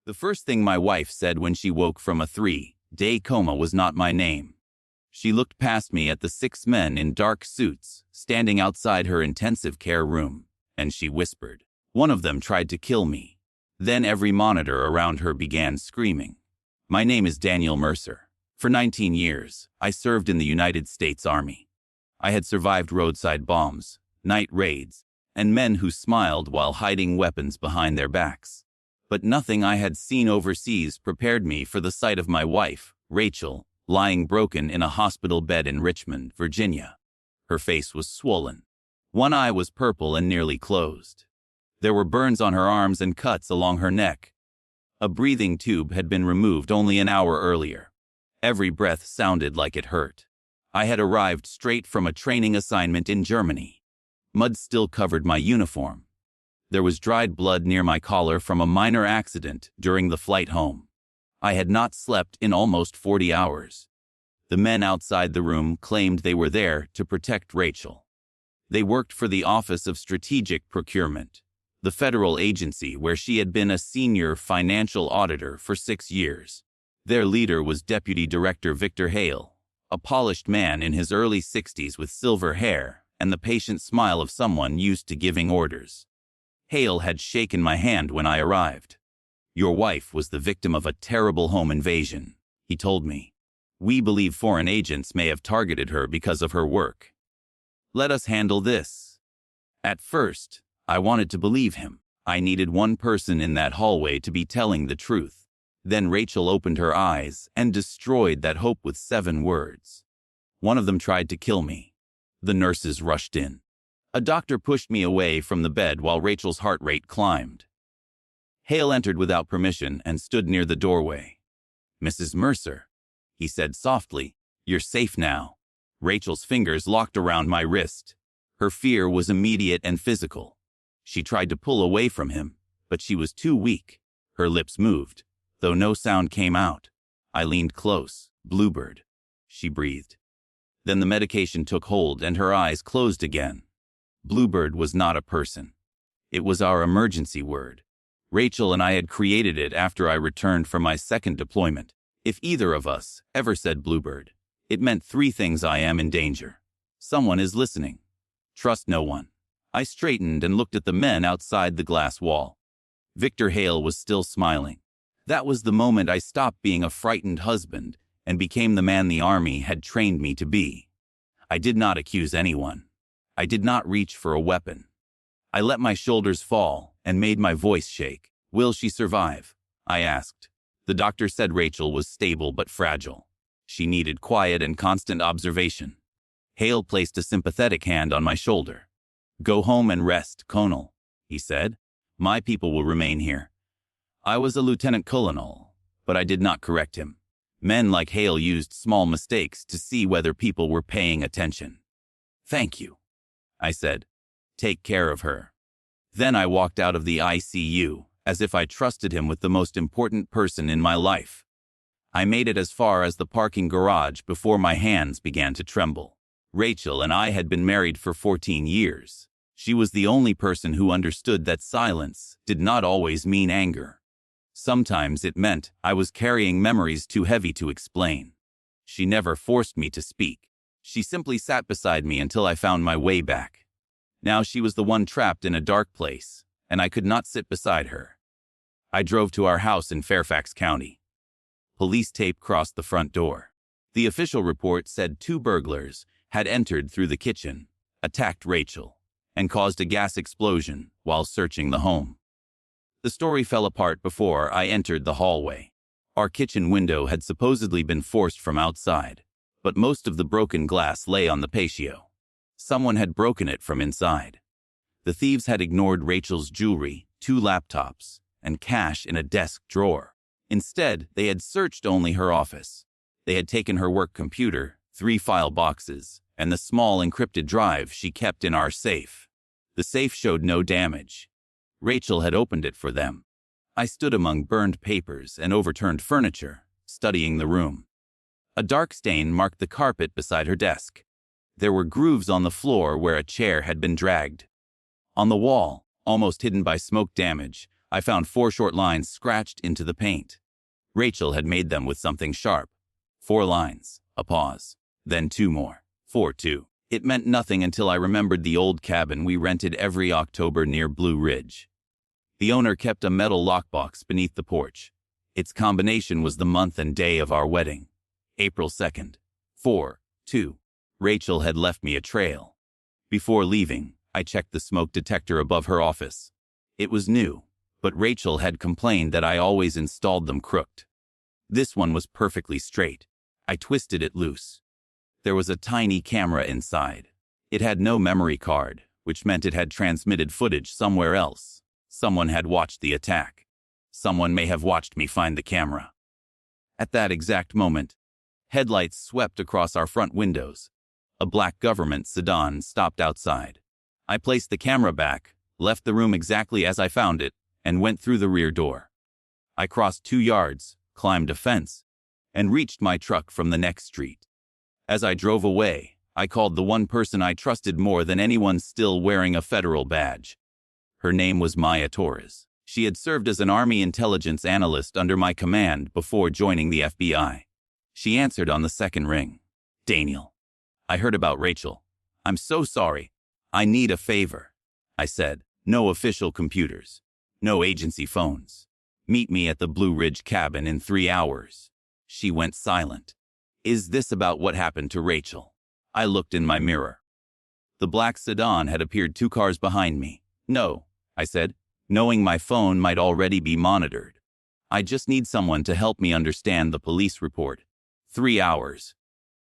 The first thing my wife said when she woke from a 3-day coma was not my name. She looked past me at the 6 men in dark suits standing outside her intensive care room, and she whispered, "One of them tried to kill me." Then every monitor around her began screaming. My name is Daniel Mercer. For 19 years, I served in the United States Army. I had survived roadside bombs, night raids, and men who smiled while hiding weapons behind their backs. But nothing I had seen overseas prepared me for the sight of my wife, Rachel, lying broken in a hospital bed in Richmond, Virginia. Her face was swollen. One eye was purple and nearly closed. There were burns on her arms and cuts along her neck. A breathing tube had been removed only an hour earlier. Every breath sounded like it hurt. I had arrived straight from a training assignment in Germany. Mud still covered my uniform. There was dried blood near my collar from a minor accident during the flight home. I had not slept in almost 40 hours. The men outside the room claimed they were there to protect Rachel. They worked for the Office of Strategic Procurement, the federal agency where she had been a senior financial auditor for 6 years. Their leader was Deputy Director Victor Hale, a polished man in his early 60s with silver hair and the patient smile of someone used to giving orders. Hale had shaken my hand when I arrived. "Your wife was the victim of a terrible home invasion," he told me. "We believe foreign agents may have targeted her because of her work. Let us handle this." At first, I wanted to believe him. I needed one person in that hallway to be telling the truth. Then Rachel opened her eyes and destroyed that hope with 7 words. "One of them tried to kill me." The nurses rushed in. A doctor pushed me away from the bed while Rachel's heart rate climbed. Hale entered without permission and stood near the doorway. "Mrs. Mercer," he said softly, "you're safe now." Rachel's fingers locked around my wrist. Her fear was immediate and physical. She tried to pull away from him, but she was too weak. Her lips moved, though no sound came out. I leaned close. "Bluebird," she breathed. Then the medication took hold and her eyes closed again. Bluebird was not a person. It was our emergency word. Rachel and I had created it after I returned from my second deployment. If either of us ever said Bluebird, it meant 3 things: I am in danger. Someone is listening. Trust no one. I straightened and looked at the men outside the glass wall. Victor Hale was still smiling. That was the moment I stopped being a frightened husband and became the man the Army had trained me to be. I did not accuse anyone. I did not reach for a weapon. I let my shoulders fall and made my voice shake. "Will she survive?" I asked. The doctor said Rachel was stable but fragile. She needed quiet and constant observation. Hale placed a sympathetic hand on my shoulder. "Go home and rest, Colonel," he said. "My people will remain here." I was a lieutenant colonel, but I did not correct him. Men like Hale used small mistakes to see whether people were paying attention. "Thank you," I said. "Take care of her." Then I walked out of the ICU as if I trusted him with the most important person in my life. I made it as far as the parking garage before my hands began to tremble. Rachel and I had been married for 14 years. She was the only person who understood that silence did not always mean anger. Sometimes it meant I was carrying memories too heavy to explain. She never forced me to speak. She simply sat beside me until I found my way back. Now she was the one trapped in a dark place, and I could not sit beside her. I drove to our house in Fairfax County. Police tape crossed the front door. The official report said 2 burglars had entered through the kitchen, attacked Rachel, and caused a gas explosion while searching the home. The story fell apart before I entered the hallway. Our kitchen window had supposedly been forced from outside, but most of the broken glass lay on the patio. Someone had broken it from inside. The thieves had ignored Rachel's jewelry, 2 laptops, and cash in a desk drawer. Instead, they had searched only her office. They had taken her work computer, 3 file boxes, and the small encrypted drive she kept in our safe. The safe showed no damage. Rachel had opened it for them. I stood among burned papers and overturned furniture, studying the room. A dark stain marked the carpet beside her desk. There were grooves on the floor where a chair had been dragged. On the wall, almost hidden by smoke damage, I found 4 short lines scratched into the paint. Rachel had made them with something sharp. 4 lines, a pause, then 2 more. 4-2. It meant nothing until I remembered the old cabin we rented every October near Blue Ridge. The owner kept a metal lockbox beneath the porch. Its combination was the month and day of our wedding. April 2nd. 4-2. Rachel had left me a trail. Before leaving, I checked the smoke detector above her office. It was new, but Rachel had complained that I always installed them crooked. This one was perfectly straight. I twisted it loose. There was a tiny camera inside. It had no memory card, which meant it had transmitted footage somewhere else. Someone had watched the attack. Someone may have watched me find the camera. At that exact moment, headlights swept across our front windows. A black government sedan stopped outside. I placed the camera back, left the room exactly as I found it, and went through the rear door. I crossed 2 yards, climbed a fence, and reached my truck from the next street. As I drove away, I called the one person I trusted more than anyone still wearing a federal badge. Her name was Maya Torres. She had served as an Army intelligence analyst under my command before joining the FBI. She answered on the second ring. "Daniel, I heard about Rachel. I'm so sorry. I need a favor," I said. "No official computers. No agency phones. Meet me at the Blue Ridge cabin in 3 hours." She went silent. "Is this about what happened to Rachel?" I looked in my mirror. The black sedan had appeared 2 cars behind me. "No," I said, knowing my phone might already be monitored. "I just need someone to help me understand the police report." 3 hours.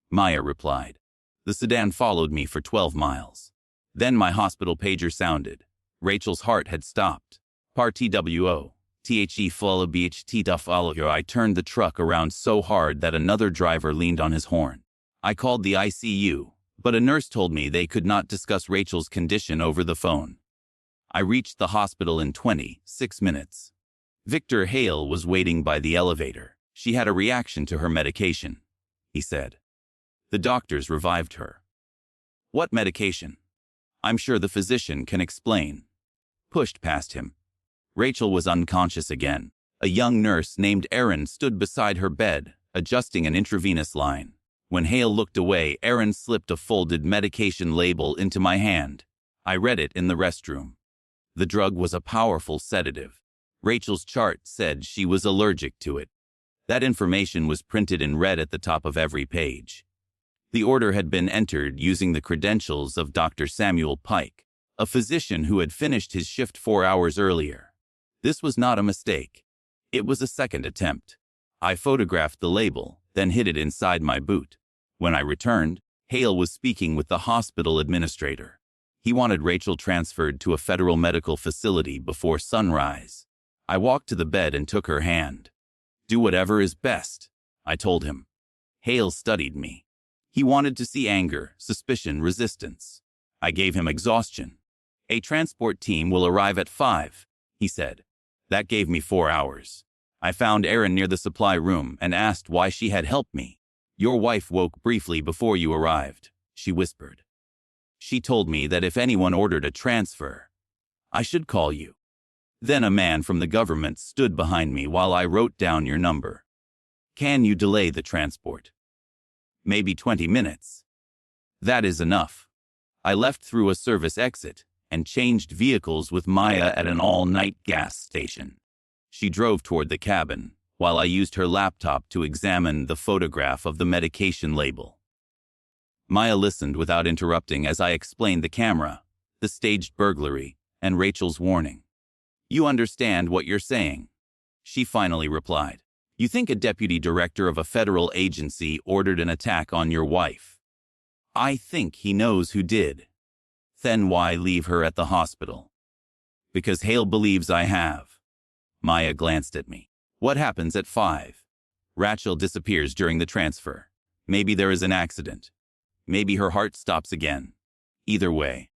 Maya replied. The sedan followed me for 12 miles. Then my hospital pager sounded. Rachel's heart had stopped. "TWO. THE follow BHT follow." I turned the truck around so hard that another driver leaned on his horn. I called the ICU, but a nurse told me they could not discuss Rachel's condition over the phone. I reached the hospital in 26 minutes. Victor Hale was waiting by the elevator. "She had a reaction to her medication," he said. "The doctors revived her." "What medication?" "I'm sure the physician can explain." Pushed past him. Rachel was unconscious again. A young nurse named Erin stood beside her bed, adjusting an intravenous line. When Hale looked away, Erin slipped a folded medication label into my hand. I read it in the restroom. The drug was a powerful sedative. Rachel's chart said she was allergic to it. That information was printed in red at the top of every page. The order had been entered using the credentials of Dr. Samuel Pike, a physician who had finished his shift 4 hours earlier. This was not a mistake. It was a second attempt. I photographed the label, then hid it inside my boot. When I returned, Hale was speaking with the hospital administrator. He wanted Rachel transferred to a federal medical facility before sunrise. I walked to the bed and took her hand. "Do whatever is best," I told him. Hale studied me. He wanted to see anger, suspicion, resistance. I gave him exhaustion. "A transport team will arrive at 5, he said. That gave me 4 hours. I found Erin near the supply room and asked why she had helped me. "Your wife woke briefly before you arrived," she whispered. "She told me that if anyone ordered a transfer, I should call you." Then a man from the government stood behind me while I wrote down your number. "Can you delay the transport?" "Maybe 20 minutes. "That is enough." I left through a service exit and changed vehicles with Maya at an all-night gas station. She drove toward the cabin, while I used her laptop to examine the photograph of the medication label. Maya listened without interrupting as I explained the camera, the staged burglary, and Rachel's warning. "You understand what you're saying?" She finally replied. "You think a deputy director of a federal agency ordered an attack on your wife? I think he knows who did. Then why leave her at the hospital?" "Because Hale believes I have." Maya glanced at me. "What happens at 5? Rachel disappears during the transfer. Maybe there is an accident. Maybe her heart stops again. Either way,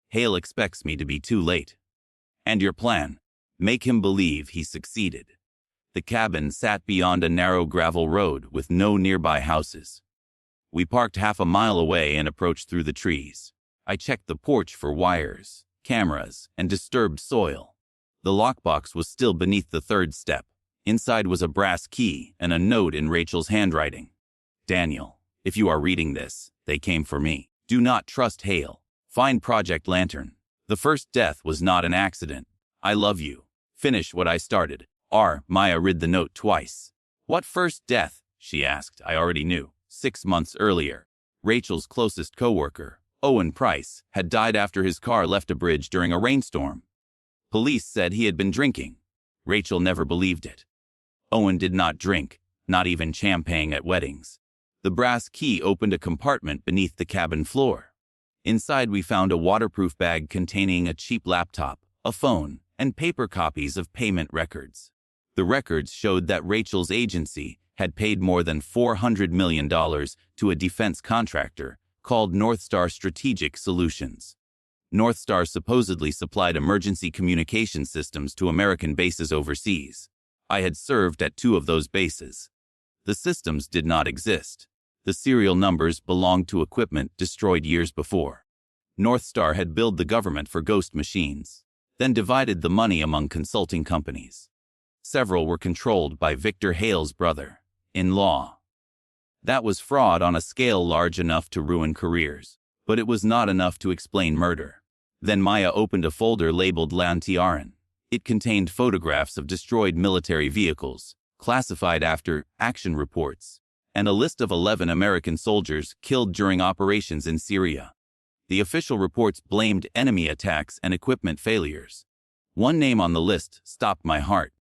Hale expects me to be too late. And your plan? Make him believe he succeeded." The cabin sat beyond a narrow gravel road with no nearby houses. We parked half a mile away and approached through the trees. I checked the porch for wires, cameras, and disturbed soil. The lockbox was still beneath the third step. Inside was a brass key and a note in Rachel's handwriting. Daniel, if you are reading this, they came for me. Do not trust Hale. Find Project Lantern. The first death was not an accident. I love you. Finish what I started. Maya read the note twice. What first death? She asked. I already knew. 6 months earlier. Rachel's closest co-worker, Owen Price, had died after his car left a bridge during a rainstorm. Police said he had been drinking. Rachel never believed it. Owen did not drink, not even champagne at weddings. The brass key opened a compartment beneath the cabin floor. Inside we found a waterproof bag containing a cheap laptop, a phone, and paper copies of payment records. The records showed that Rachel's agency had paid more than $400 million to a defense contractor called Northstar Strategic Solutions. Northstar supposedly supplied emergency communication systems to American bases overseas. I had served at 2 of those bases. The systems did not exist. The serial numbers belonged to equipment destroyed years before. Northstar had billed the government for ghost machines, then divided the money among consulting companies. Several were controlled by Victor Hale's brother-in-law. That was fraud on a scale large enough to ruin careers, but it was not enough to explain murder. Then Maya opened a folder labeled Lantiaran. It contained photographs of destroyed military vehicles, classified after action reports, and a list of 11 American soldiers killed during operations in Syria. The official reports blamed enemy attacks and equipment failures. One name on the list stopped my heart.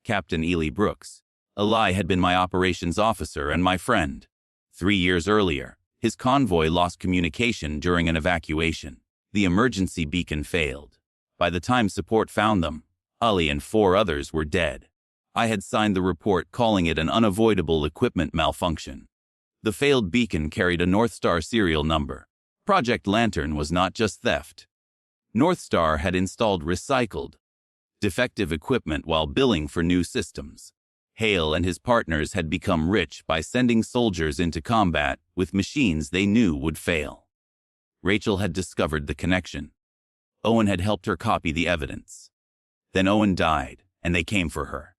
Captain Ely Brooks. Eli had been my operations officer and my friend. 3 years earlier, his convoy lost communication during an evacuation. The emergency beacon failed. By the time support found them, Ali and 4 others were dead. I had signed the report calling it an unavoidable equipment malfunction. The failed beacon carried a Northstar serial number. Project Lantern was not just theft. Northstar had installed recycled, defective equipment while billing for new systems. Hale and his partners had become rich by sending soldiers into combat with machines they knew would fail. Rachel had discovered the connection. Owen had helped her copy the evidence. Then Owen died, and they came for her.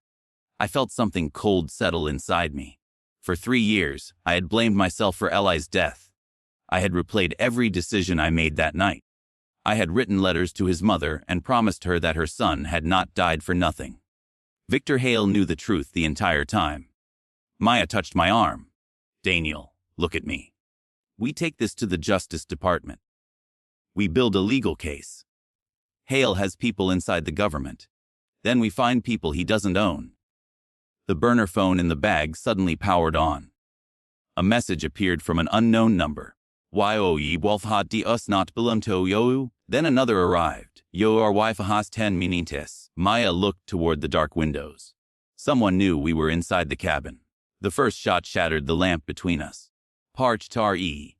I felt something cold settle inside me. For 3 years, I had blamed myself for Eli's death. I had replayed every decision I made that night. I had written letters to his mother and promised her that her son had not died for nothing. Victor Hale knew the truth the entire time. Maya touched my arm. Daniel, look at me. We take this to the Justice Department. We build a legal case. Hale has people inside the government. Then we find people he doesn't own. The burner phone in the bag suddenly powered on. A message appeared from an unknown number. Ye wolf hat die us not belum to you. Then another arrived. Your wife has 10 minutes. Maya looked toward the dark windows. Someone knew we were inside the cabin. The first shot shattered the lamp between us. Parch tar The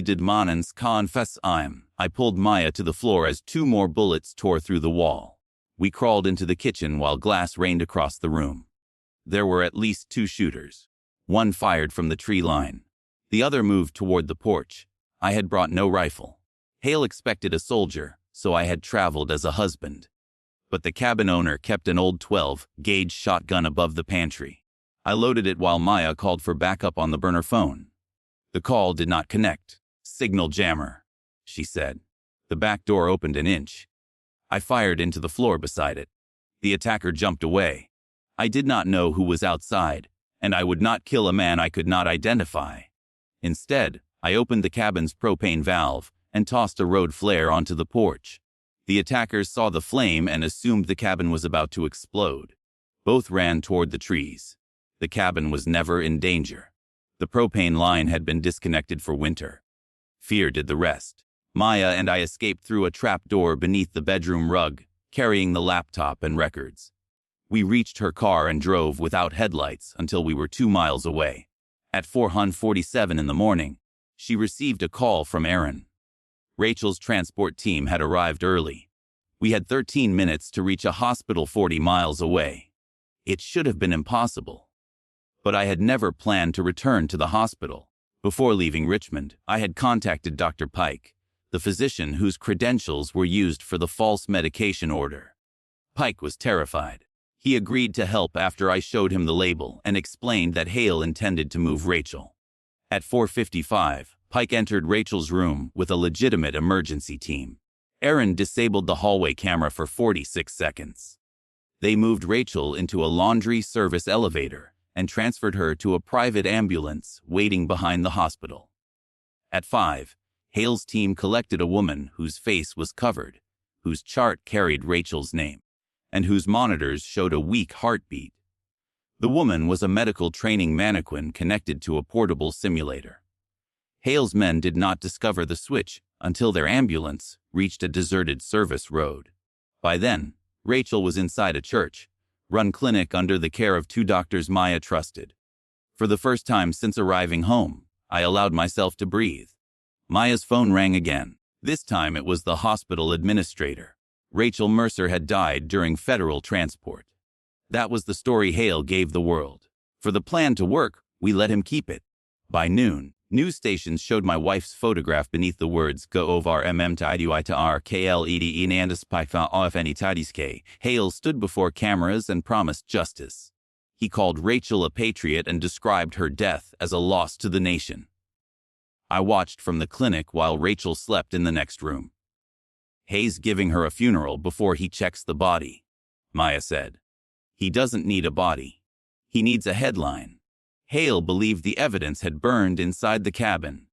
did manens confess I'm. I pulled Maya to the floor as 2 more bullets tore through the wall. We crawled into the kitchen while glass rained across the room. There were at least 2 shooters. One fired from the tree line. The other moved toward the porch. I had brought no rifle. Hale expected a soldier, so I had traveled as a husband. But the cabin owner kept an old 12-gauge shotgun above the pantry. I loaded it while Maya called for backup on the burner phone. The call did not connect. Signal jammer, she said. The back door opened an inch. I fired into the floor beside it. The attacker jumped away. I did not know who was outside, and I would not kill a man I could not identify. Instead, I opened the cabin's propane valve and tossed a road flare onto the porch. The attackers saw the flame and assumed the cabin was about to explode. Both ran toward the trees. The cabin was never in danger. The propane line had been disconnected for winter. Fear did the rest. Maya and I escaped through a trap door beneath the bedroom rug, carrying the laptop and records. We reached her car and drove without headlights until we were 2 miles away. At 4:47 in the morning, she received a call from Aaron. Rachel's transport team had arrived early. We had 13 minutes to reach a hospital 40 miles away. It should have been impossible. But I had never planned to return to the hospital. Before leaving Richmond, I had contacted Dr. Pike, the physician whose credentials were used for the false medication order. Pike was terrified. He agreed to help after I showed him the label and explained that Hale intended to move Rachel. At 4:55, Pike entered Rachel's room with a legitimate emergency team. Aaron disabled the hallway camera for 46 seconds. They moved Rachel into a laundry service elevator and transferred her to a private ambulance waiting behind the hospital. At 5, Hale's team collected a woman whose face was covered, whose chart carried Rachel's name, and whose monitors showed a weak heartbeat. The woman was a medical training mannequin connected to a portable simulator. Hale's men did not discover the switch until their ambulance reached a deserted service road. By then, Rachel was inside a church-run clinic under the care of 2 doctors Maya trusted. For the first time since arriving home, I allowed myself to breathe. Maya's phone rang again. This time it was the hospital administrator. Daniel Mercer had died during federal transport. That was the story Hale gave the world. For the plan to work, we let him keep it. By noon, news stations showed my wife's photograph beneath the words "Go over TIDUITR KLEDE Nandis Pifa OFNE Tidiske." Hale stood before cameras and promised justice. He called Rachel a patriot and described her death as a loss to the nation. I watched from the clinic while Rachel slept in the next room. "Hayes giving her a funeral before he checks the body," Maya said. "He doesn't need a body. He needs a headline." Hale believed the evidence had burned inside the cabin.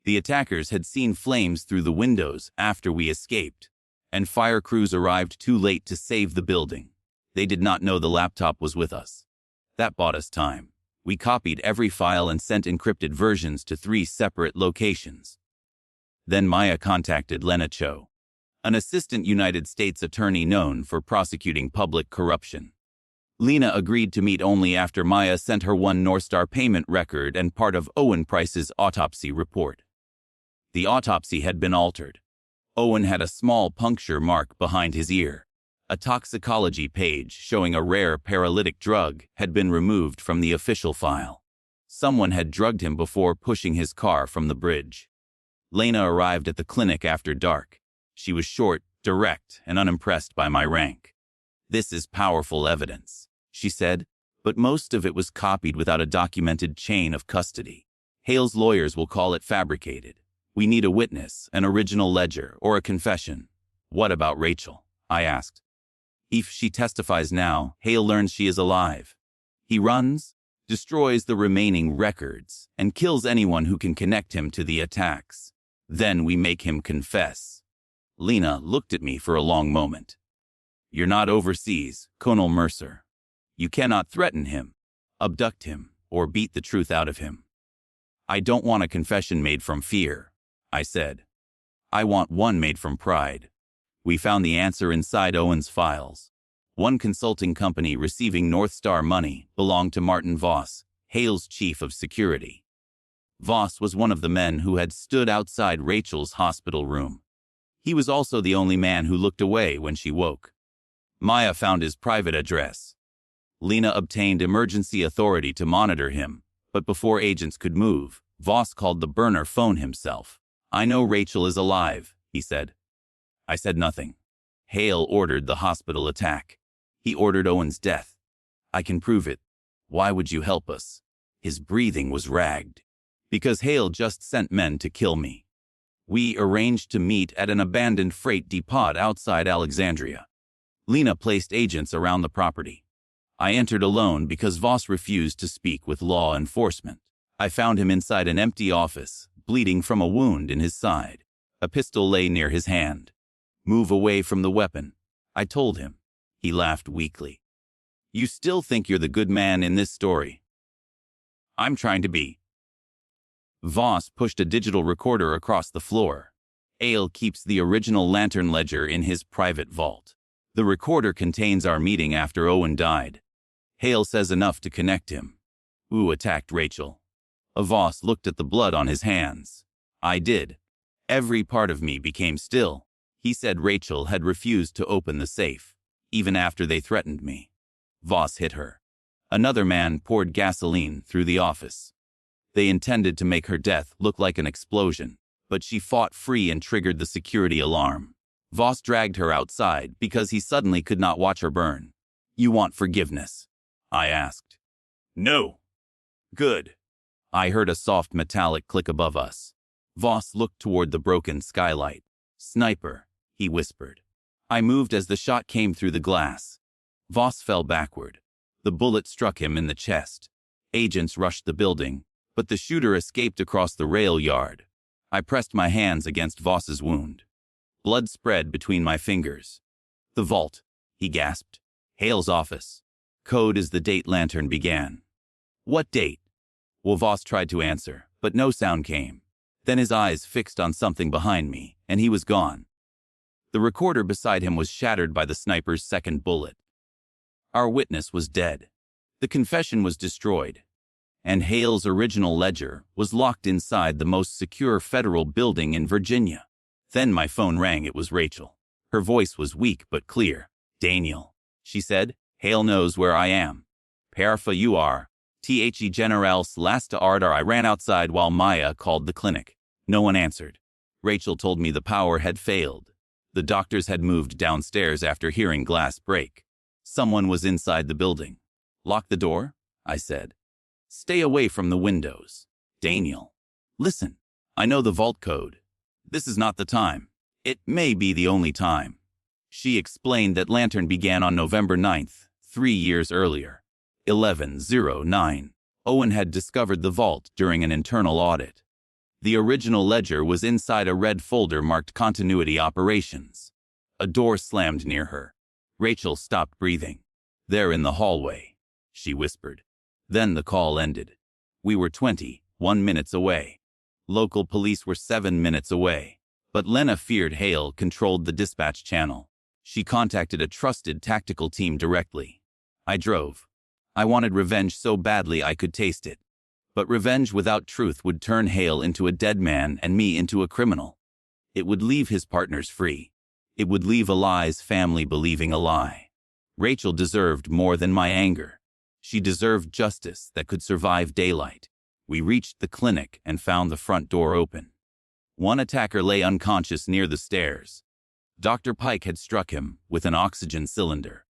The attackers had seen flames through the windows after we escaped, and fire crews arrived too late to save the building. They did not know the laptop was with us. That bought us time. We copied every file and sent encrypted versions to 3 separate locations. Then Maya contacted Lena Cho, an assistant United States attorney known for prosecuting public corruption. Lena agreed to meet only after Maya sent her 1 Northstar payment record and part of Owen Price's autopsy report. The autopsy had been altered. Owen had a small puncture mark behind his ear. A toxicology page showing a rare paralytic drug had been removed from the official file. Someone had drugged him before pushing his car from the bridge. Lena arrived at the clinic after dark. She was short, direct, and unimpressed by my rank. "This is powerful evidence," she said, "but most of it was copied without a documented chain of custody. Hale's lawyers will call it fabricated. We need a witness, an original ledger, or a confession." "What about Rachel?" I asked. "If she testifies now, Hale learns she is alive. He runs, destroys the remaining records, and kills anyone who can connect him to the attacks. Then we make him confess." Lena looked at me for a long moment. "You're not overseas, Daniel Mercer. You cannot threaten him, abduct him, or beat the truth out of him." "I don't want a confession made from fear," I said. "I want one made from pride." We found the answer inside Owen's files. One consulting company receiving Northstar money belonged to Martin Voss, Hale's chief of security. Voss was one of the men who had stood outside Rachel's hospital room. He was also the only man who looked away when she woke. Maya found his private address. Lena obtained emergency authority to monitor him, but before agents could move, Voss called the burner phone himself. "I know Rachel is alive," he said. I said nothing. Hale ordered the hospital attack. He ordered Owen's death. "I can prove it. Why would you help us?" His breathing was ragged. "Because Hale just sent men to kill me. We arranged to meet at an abandoned freight depot outside Alexandria. Lena placed agents around the property. I entered alone because Voss refused to speak with law enforcement. I found him inside an empty office, bleeding from a wound in his side. A pistol lay near his hand. "Move away from the weapon," I told him. He laughed weakly. "You still think you're the good man in this story?" "I'm trying to be." Voss pushed a digital recorder across the floor. Hale keeps the original lantern ledger in his private vault. The recorder contains our meeting after Owen died. Hale says enough to connect him. "Who attacked Rachel?" Voss looked at the blood on his hands. "I did." Every part of me became still. He said Rachel had refused to open the safe, even after they threatened me. Voss hit her. Another man poured gasoline through the office. They intended to make her death look like an explosion, but she fought free and triggered the security alarm. Voss dragged her outside because he suddenly could not watch her burn. "You want forgiveness?" I asked. "No." "Good." I heard a soft metallic click above us. Voss looked toward the broken skylight. "Sniper," he whispered. I moved as the shot came through the glass. Voss fell backward. The bullet struck him in the chest. Agents rushed the building, but the shooter escaped across the rail yard. I pressed my hands against Voss's wound. Blood spread between my fingers. "The vault," he gasped. "Hale's office. Code is the date Lantern began." "What date?" Well, Voss tried to answer, but no sound came. Then his eyes fixed on something behind me, and he was gone. The recorder beside him was shattered by the sniper's second bullet. Our witness was dead. The confession was destroyed, and Hale's original ledger was locked inside the most secure federal building in Virginia. Then my phone rang. It was Rachel. Her voice was weak but clear. "Daniel," she said, "Hale knows where I am. Parfa you are. The generals last ardor." I ran outside while Maya called the clinic. No one answered. Rachel told me the power had failed. The doctors had moved downstairs after hearing glass break. Someone was inside the building. "Lock the door," I said. "Stay away from the windows." "Daniel, listen. I know the vault code. This is not the time. It may be the only time." She explained that Lantern began on November 9th, 3 years earlier. 1109. Owen had discovered the vault during an internal audit. The original ledger was inside a red folder marked Continuity Operations. A door slammed near her. Rachel stopped breathing. "They're in the hallway," she whispered. Then the call ended. We were 21 minutes away. Local police were 7 minutes away. But Lena feared Hale controlled the dispatch channel. She contacted a trusted tactical team directly. I drove. I wanted revenge so badly I could taste it. But revenge without truth would turn Hale into a dead man and me into a criminal. It would leave his partners free. It would leave Eli's family believing a lie. Rachel deserved more than my anger. She deserved justice that could survive daylight. We reached the clinic and found the front door open. One attacker lay unconscious near the stairs. Dr. Pike had struck him with an oxygen cylinder.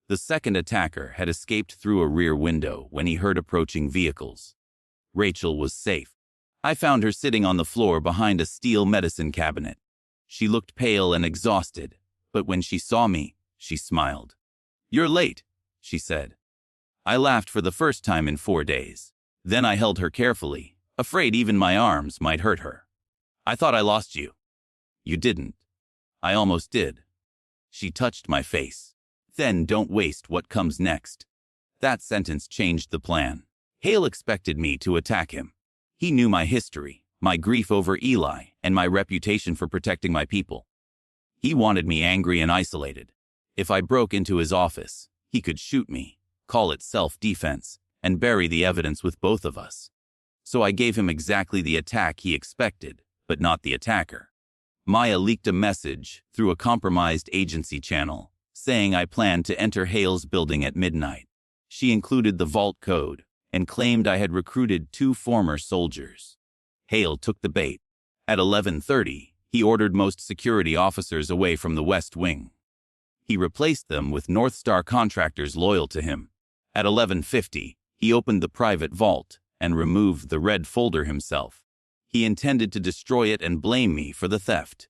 The second attacker had escaped through a rear window when he heard approaching vehicles. Rachel was safe. I found her sitting on the floor behind a steel medicine cabinet. She looked pale and exhausted, but when she saw me, she smiled. "You're late," she said. I laughed for the first time in 4 days. Then I held her carefully, afraid even my arms might hurt her. "I thought I lost you." "You didn't." "I almost did." She touched my face. "Then don't waste what comes next." That sentence changed the plan. Hale expected me to attack him. He knew my history, my grief over Eli, and my reputation for protecting my people. He wanted me angry and isolated. If I broke into his office, he could shoot me, call it self-defense, and bury the evidence with both of us. So I gave him exactly the attack he expected, but not the attacker. Maya leaked a message through a compromised agency channel, saying I planned to enter Hale's building at midnight. She included the vault code and claimed I had recruited 2 former soldiers. Hale took the bait. At 11:30, he ordered most security officers away from the West Wing. He replaced them with North Star contractors loyal to him. At 11:50, he opened the private vault and removed the red folder himself. He intended to destroy it and blame me for the theft.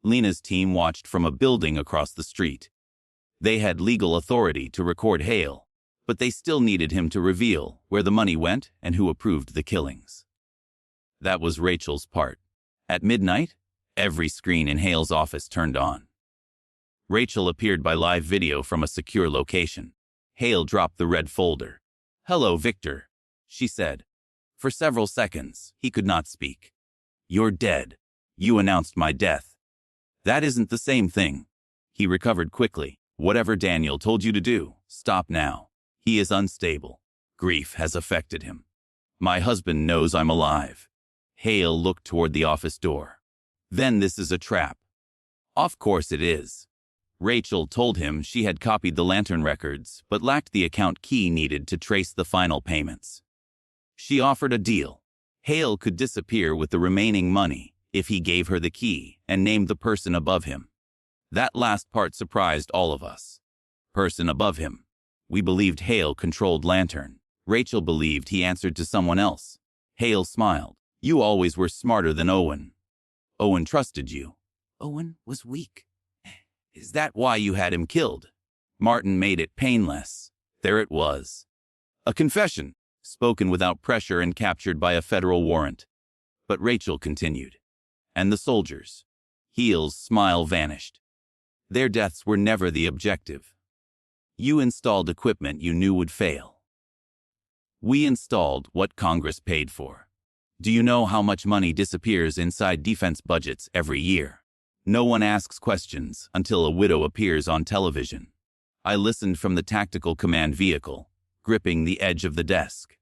Lena's team watched from a building across the street. They had legal authority to record Hale, but they still needed him to reveal where the money went and who approved the killings. That was Rachel's part. At midnight, every screen in Hale's office turned on. Rachel appeared by live video from a secure location. Hale dropped the red folder. "Hello, Victor," she said. For several seconds, he could not speak. "You're dead. You announced my death." "That isn't the same thing." He recovered quickly. "Whatever Daniel told you to do, stop now. He is unstable. Grief has affected him. My husband knows I'm alive." Hale looked toward the office door. "Then this is a trap." "Of course it is." Rachel told him she had copied the Lantern records, but lacked the account key needed to trace the final payments. She offered a deal. Hale could disappear with the remaining money if he gave her the key and named the person above him. That last part surprised all of us. Person above him. We believed Hale controlled Lantern. Rachel believed he answered to someone else. Hale smiled. You always were smarter than Owen. Owen trusted you. Owen was weak. Is that why you had him killed? Martin made it painless. There it was. A confession, spoken without pressure and captured by a federal warrant. But Rachel continued. And the soldiers. Hale's smile vanished. Their deaths were never the objective. You installed equipment you knew would fail. We installed what Congress paid for. Do you know how much money disappears inside defense budgets every year? No one asks questions until a widow appears on television. I listened from the tactical command vehicle, gripping the edge of the desk.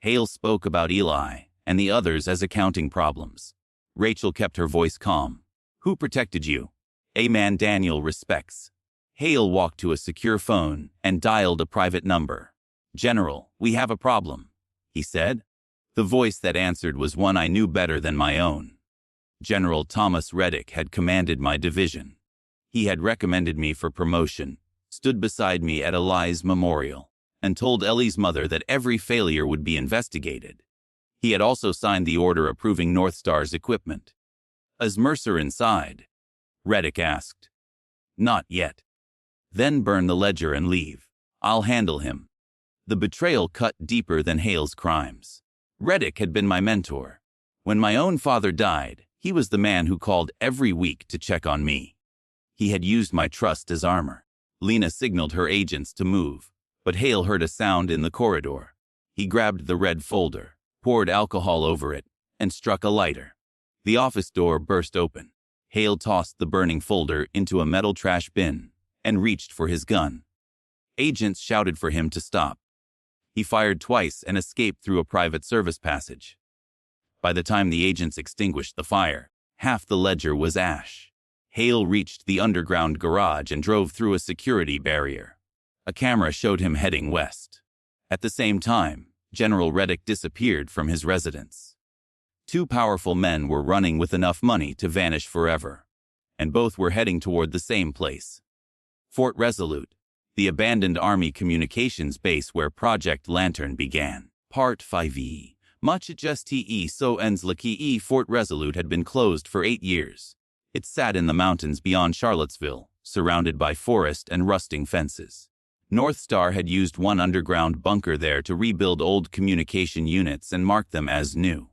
Hale spoke about Eli and the others as accounting problems. Rachel kept her voice calm. Who protected you? A man Daniel respects. Hale walked to a secure phone and dialed a private number. General, we have a problem, he said. The voice that answered was one I knew better than my own. General Thomas Reddick had commanded my division. He had recommended me for promotion, stood beside me at Eli's memorial, and told Ellie's mother that every failure would be investigated. He had also signed the order approving North Star's equipment. Is Mercer inside? Reddick asked. Not yet. Then burn the ledger and leave. I'll handle him. The betrayal cut deeper than Hale's crimes. Reddick had been my mentor. When my own father died, he was the man who called every week to check on me. He had used my trust as armor. Lena signaled her agents to move, but Hale heard a sound in the corridor. He grabbed the red folder, poured alcohol over it, and struck a lighter. The office door burst open. Hale tossed the burning folder into a metal trash bin and reached for his gun. Agents shouted for him to stop. He fired twice and escaped through a private service passage. By the time the agents extinguished the fire, half the ledger was ash. Hale reached the underground garage and drove through a security barrier. A camera showed him heading west. At the same time, General Reddick disappeared from his residence. Two powerful men were running with enough money to vanish forever, and both were heading toward the same place. Fort Resolute, the abandoned Army communications base where Project Lantern began. Part 5e. Much just te so ends Lakii. Fort Resolute had been closed for 8 years. It sat in the mountains beyond Charlottesville, surrounded by forest and rusting fences. North Star had used one underground bunker there to rebuild old communication units and mark them as new.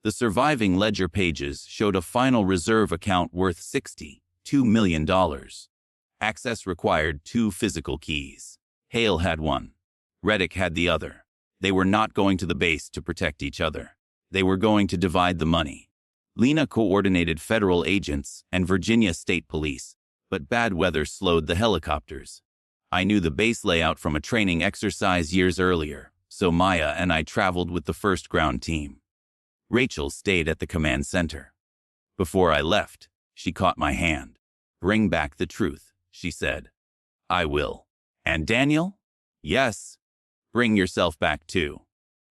The surviving ledger pages showed a final reserve account worth $62 million. Access required 2 physical keys. Hale had one. Reddick had the other. They were not going to the base to protect each other. They were going to divide the money. Lena coordinated federal agents and Virginia State Police, but bad weather slowed the helicopters. I knew the base layout from a training exercise years earlier, so Maya and I traveled with the 1st Ground Team. Rachel stayed at the command center. Before I left, she caught my hand. Bring back the truth, she said. I will. And Daniel? Yes. Bring yourself back too.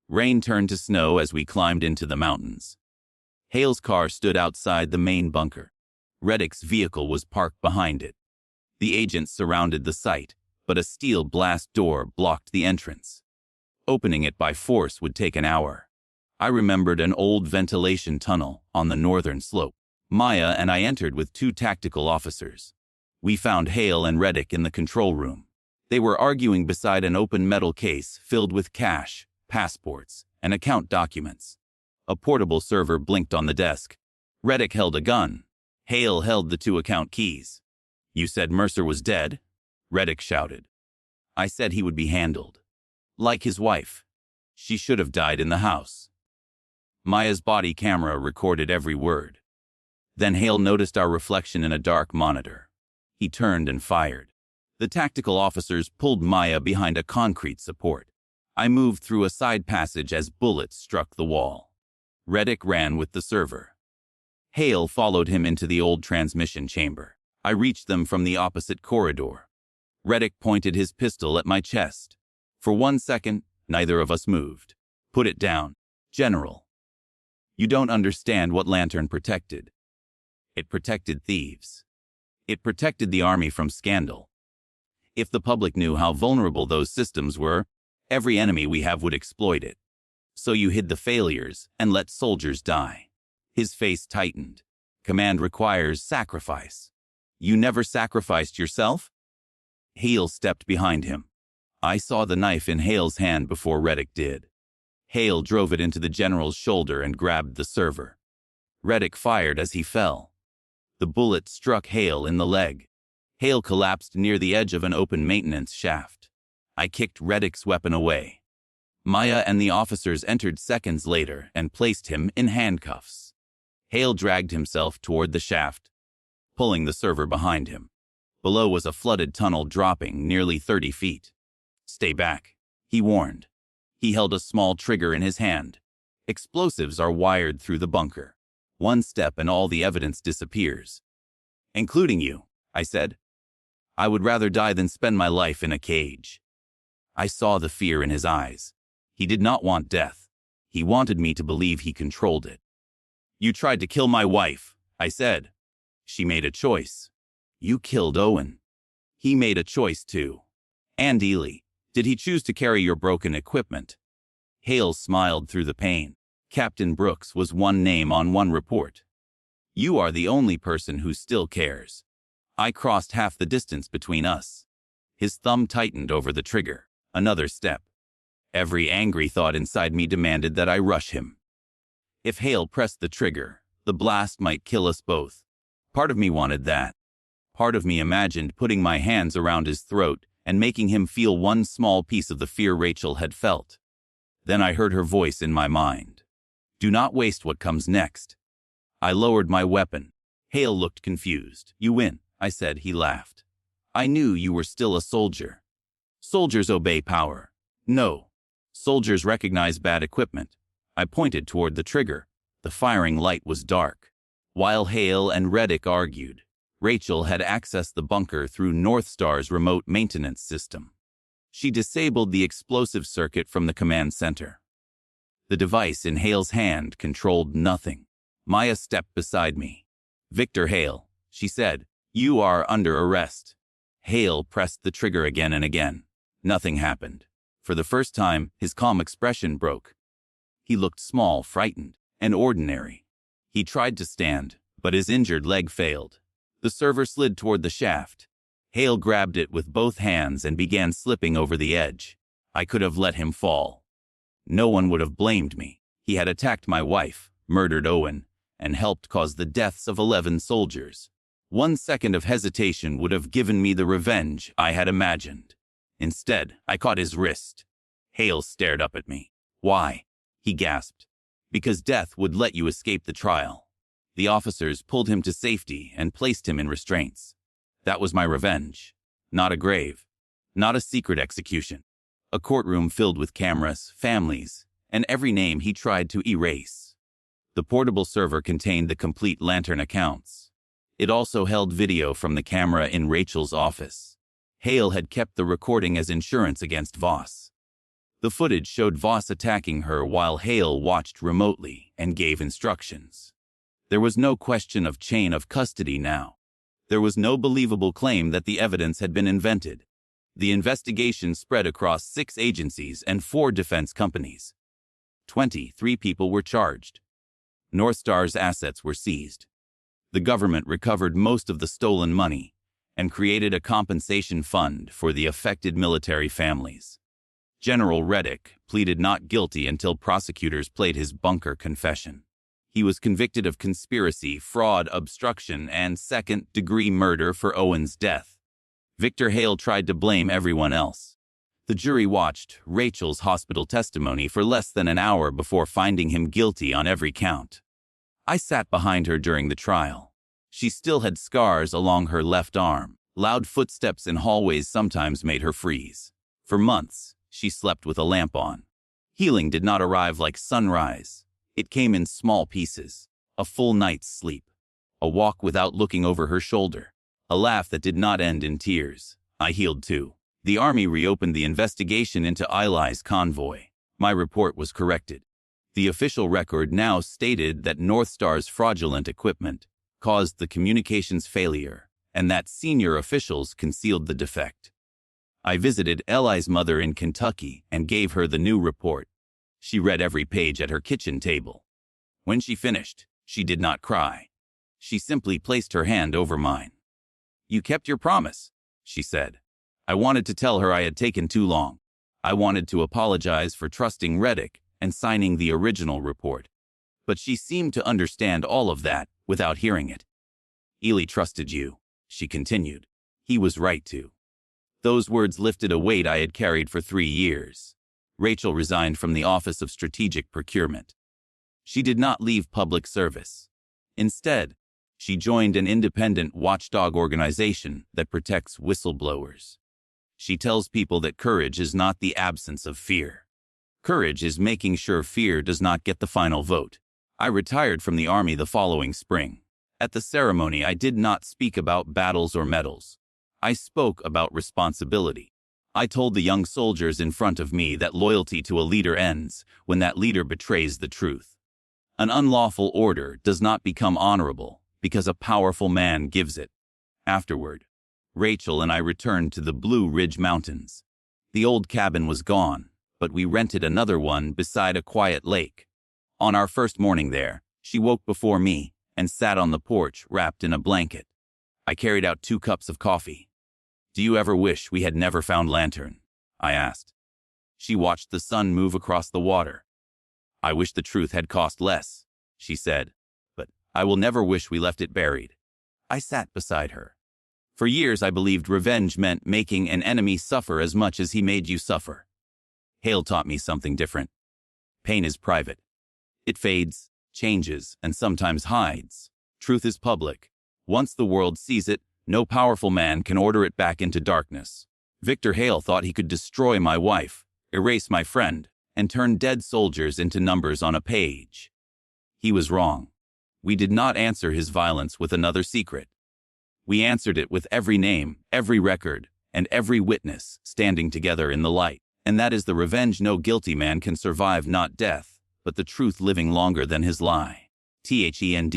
Rain turned to snow as we climbed into the mountains. Hale's car stood outside the main bunker. Reddick's vehicle was parked behind it. The agents surrounded the site, but a steel blast door blocked the entrance. Opening it by force would take an hour. I remembered an old ventilation tunnel on the northern slope. Maya and I entered with 2 tactical officers. We found Hale and Reddick in the control room. They were arguing beside an open metal case filled with cash, passports, and account documents. A portable server blinked on the desk. Reddick held a gun. Hale held the 2 account keys. You said Mercer was dead? Reddick shouted. I said he would be handled. Like his wife. She should have died in the house. Maya's body camera recorded every word. Then Hale noticed our reflection in a dark monitor. He turned and fired. The tactical officers pulled Maya behind a concrete support. I moved through a side passage as bullets struck the wall. Reddick ran with the server. Hale followed him into the old transmission chamber. I reached them from the opposite corridor. Reddick pointed his pistol at my chest. For 1 second, neither of us moved. Put it down. General. You don't understand what Lantern protected. It protected thieves. It protected the army from scandal. If the public knew how vulnerable those systems were, every enemy we have would exploit it. So you hid the failures and let soldiers die. His face tightened. Command requires sacrifice. You never sacrificed yourself? Hale stepped behind him. I saw the knife in Hale's hand before Reddick did. Hale drove it into the general's shoulder and grabbed the server. Reddick fired as he fell. The bullet struck Hale in the leg. Hale collapsed near the edge of an open maintenance shaft. I kicked Reddick's weapon away. Maya and the officers entered seconds later and placed him in handcuffs. Hale dragged himself toward the shaft, pulling the server behind him. Below was a flooded tunnel dropping nearly 30 feet. Stay back, he warned. He held a small trigger in his hand. Explosives are wired through the bunker. One step and all the evidence disappears. Including you, I said. I would rather die than spend my life in a cage. I saw the fear in his eyes. He did not want death. He wanted me to believe he controlled it. You tried to kill my wife, I said. She made a choice. You killed Owen. He made a choice too. And Ely, did he choose to carry your broken equipment? Hale smiled through the pain. Captain Brooks was one name on one report. You are the only person who still cares. I crossed half the distance between us. His thumb tightened over the trigger. Another step. Every angry thought inside me demanded that I rush him. If Hale pressed the trigger, the blast might kill us both. Part of me wanted that. Part of me imagined putting my hands around his throat and making him feel one small piece of the fear Rachel had felt. Then I heard her voice in my mind. Do not waste what comes next. I lowered my weapon. Hale looked confused. You win, I said. He laughed. I knew you were still a soldier. Soldiers obey power. No. Soldiers recognize bad equipment. I pointed toward the trigger. The firing light was dark. While Hale and Reddick argued, Rachel had accessed the bunker through North Star's remote maintenance system. She disabled the explosive circuit from the command center. The device in Hale's hand controlled nothing. Maya stepped beside me. Victor Hale, she said, you are under arrest. Hale pressed the trigger again and again. Nothing happened. For the first time, his calm expression broke. He looked small, frightened, and ordinary. He tried to stand, but his injured leg failed. The server slid toward the shaft. Hale grabbed it with both hands and began slipping over the edge. I could have let him fall. No one would have blamed me. He had attacked my wife, murdered Owen, and helped cause the deaths of 11 soldiers. 1 second of hesitation would have given me the revenge I had imagined. Instead, I caught his wrist. Hale stared up at me. Why? He gasped. Because death would let you escape the trial. The officers pulled him to safety and placed him in restraints. That was my revenge. Not a grave. Not a secret execution. A courtroom filled with cameras, families, and every name he tried to erase. The portable server contained the complete Lantern accounts. It also held video from the camera in Rachel's office. Hale had kept the recording as insurance against Voss. The footage showed Voss attacking her while Hale watched remotely and gave instructions. There was no question of chain of custody now. There was no believable claim that the evidence had been invented. The investigation spread across 6 agencies and 4 defense companies. 23 people were charged. North Star's assets were seized. The government recovered most of the stolen money and created a compensation fund for the affected military families. General Reddick pleaded not guilty until prosecutors played his bunker confession. He was convicted of conspiracy, fraud, obstruction, and second-degree murder for Owen's death. Victor Hale tried to blame everyone else. The jury watched Rachel's hospital testimony for less than an hour before finding him guilty on every count. I sat behind her during the trial. She still had scars along her left arm. Loud footsteps in hallways sometimes made her freeze. For months, she slept with a lamp on. Healing did not arrive like sunrise. It came in small pieces. A full night's sleep. A walk without looking over her shoulder. A laugh that did not end in tears. I healed too. The army reopened the investigation into Eli's convoy. My report was corrected. The official record now stated that North Star's fraudulent equipment caused the communications failure and that senior officials concealed the defect. I visited Eli's mother in Kentucky and gave her the new report. She read every page at her kitchen table. When she finished, she did not cry. She simply placed her hand over mine. "You kept your promise," she said. I wanted to tell her I had taken too long. I wanted to apologize for trusting Reddick and signing the original report. But she seemed to understand all of that without hearing it. "Ely trusted you," she continued. "He was right to." Those words lifted a weight I had carried for 3 years. Rachel resigned from the Office of Strategic Procurement. She did not leave public service. Instead, she joined an independent watchdog organization that protects whistleblowers. She tells people that courage is not the absence of fear. Courage is making sure fear does not get the final vote. I retired from the Army the following spring. At the ceremony, I did not speak about battles or medals. I spoke about responsibility. I told the young soldiers in front of me that loyalty to a leader ends when that leader betrays the truth. An unlawful order does not become honorable because a powerful man gives it. Afterward, Rachel and I returned to the Blue Ridge Mountains. The old cabin was gone, but we rented another one beside a quiet lake. On our first morning there, she woke before me and sat on the porch wrapped in a blanket. I carried out 2 cups of coffee. "Do you ever wish we had never found Lantern?" I asked. She watched the sun move across the water. "I wish the truth had cost less," she said, "but I will never wish we left it buried." I sat beside her. For years I believed revenge meant making an enemy suffer as much as he made you suffer. Hale taught me something different. Pain is private. It fades, changes, and sometimes hides. Truth is public. Once the world sees it, no powerful man can order it back into darkness. Victor Hale thought he could destroy my wife, erase my friend, and turn dead soldiers into numbers on a page. He was wrong. We did not answer his violence with another secret. We answered it with every name, every record, and every witness standing together in the light. And that is the revenge no guilty man can survive, not death, but the truth living longer than his lie. THEND.